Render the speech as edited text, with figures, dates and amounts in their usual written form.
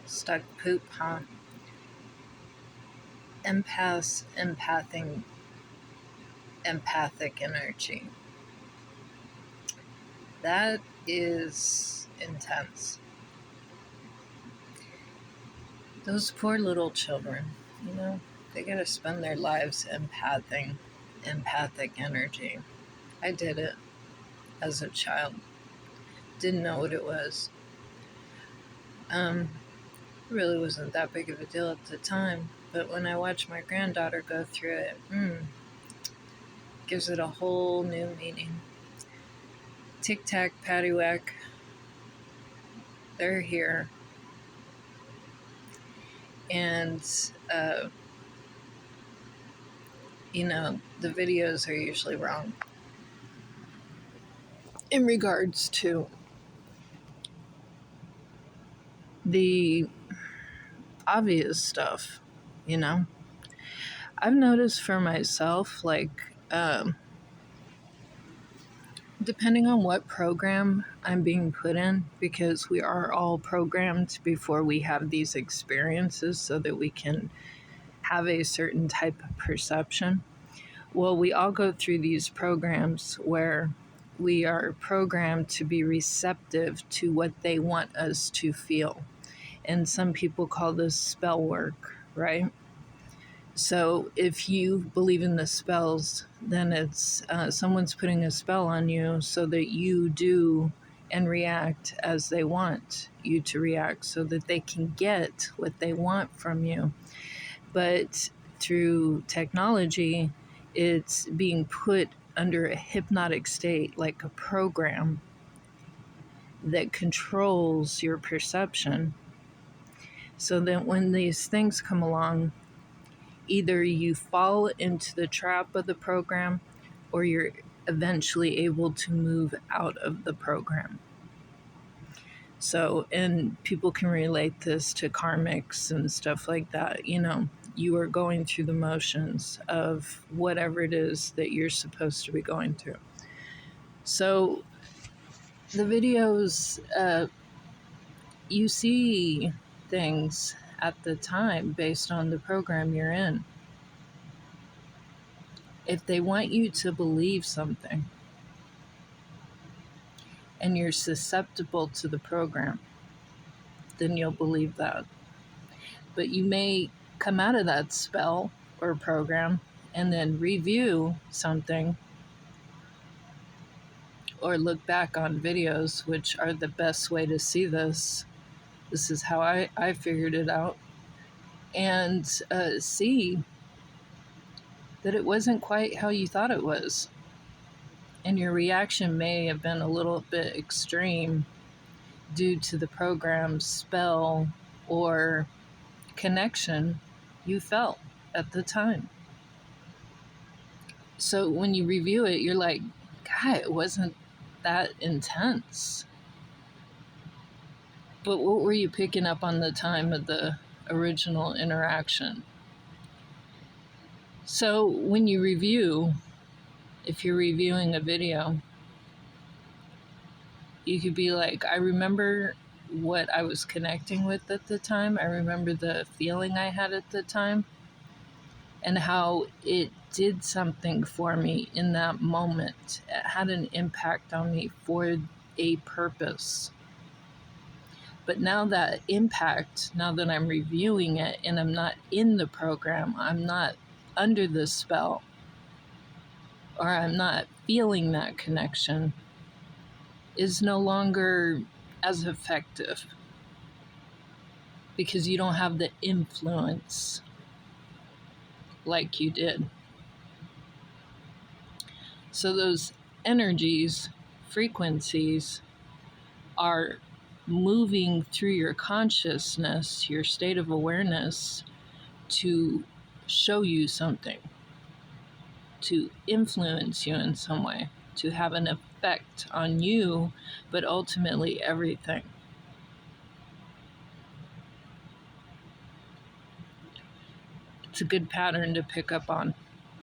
Stuck poop, huh? Empaths, empathic energy. That is intense. Those poor little children, they gotta spend their lives empathic energy. I did it as a child. Didn't know what it was. It really wasn't that big of a deal at the time, but when I watched my granddaughter go through it, gives it a whole new meaning. Tic Tac, Paddywhack, they're here. And, the videos are usually wrong in regards to the obvious stuff, I've noticed for myself, depending on what program I'm being put in, because we are all programmed before we have these experiences so that we can have a certain type of perception. Well, we all go through these programs where we are programmed to be receptive to what they want us to feel. And some people call this spell work, right? So if you believe in the spells, then it's someone's putting a spell on you so that you do and react as they want you to react so that they can get what they want from you. But through technology, it's being put under a hypnotic state, like a program that controls your perception. So that when these things come along, either you fall into the trap of the program or you're eventually able to move out of the program. So, and people can relate this to karmics and stuff like that. You are going through the motions of whatever it is that you're supposed to be going through. So the videos, you see things at the time based on the program you're in. If they want you to believe something and you're susceptible to the program, then you'll believe that. But you may come out of that spell or program and then review something or look back on videos, which are the best way to see this. This is how I figured it out. And see that it wasn't quite how you thought it was. And your reaction may have been a little bit extreme due to the program's spell or connection you felt at the time. So when you review it, you're like, God, it wasn't that intense. But what were you picking up on the time of the original interaction? So when you review, if you're reviewing a video, you could be like, I remember what I was connecting with at the time. I remember the feeling I had at the time and how it did something for me in that moment. It had an impact on me for a purpose. But now that impact, now that I'm reviewing it and I'm not in the program, I'm not under the spell, or I'm not feeling that connection, is no longer as effective because you don't have the influence like you did. So those energies, frequencies, are moving through your consciousness, your state of awareness, to show you something, to influence you in some way, to have an effect on you, but ultimately everything. It's a good pattern to pick up on.